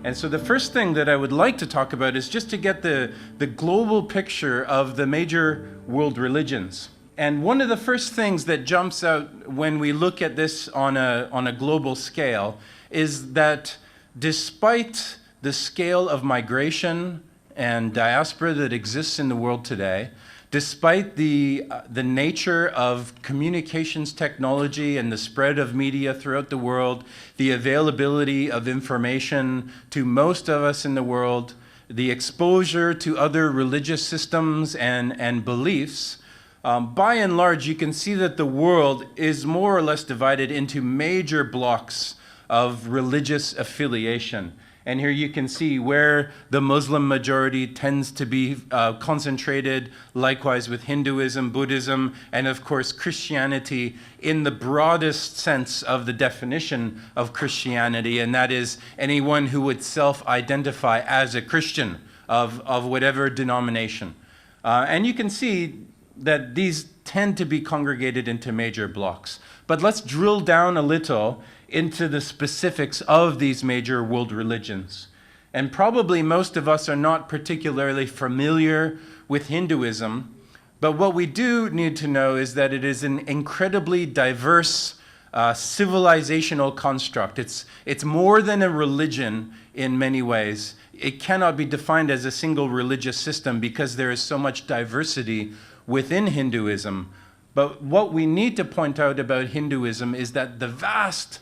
And so the first thing that I would like to talk about is just to get the global picture of the major world religions. And one of the first things that jumps out when we look at this on a global scale is that despite the scale of migration and diaspora that exists in the world today, despite the nature of communications technology and the spread of media throughout the world, the availability of information to most of us in the world, the exposure to other religious systems and beliefs, by and large, you can see that the world is more or less divided into major blocks of religious affiliation. And here you can see where the Muslim majority tends to be concentrated, likewise with Hinduism, Buddhism, and of course Christianity in the broadest sense of the definition of Christianity, and that is anyone who would self-identify as a Christian of whatever denomination. And you can see that these tend to be congregated into major blocks. But let's drill down a little into the specifics of these major world religions. And probably most of us are not particularly familiar with Hinduism, but what we do need to know is that it is an incredibly diverse civilizational construct. It's more than a religion in many ways. It cannot be defined as a single religious system because there is so much diversity within Hinduism. But what we need to point out about Hinduism is that the vast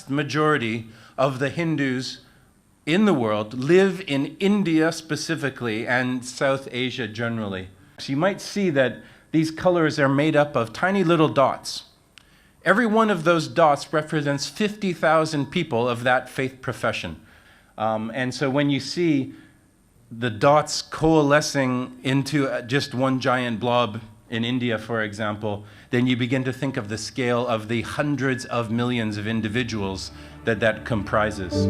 majority of the Hindus in the world live in India specifically and South Asia generally. So you might see that these colors are made up of tiny little dots. Every one of those dots represents 50,000 people of that faith profession. And so when you see the dots coalescing into just one giant blob in India, for example, then you begin to think of the scale of the hundreds of millions of individuals that comprises.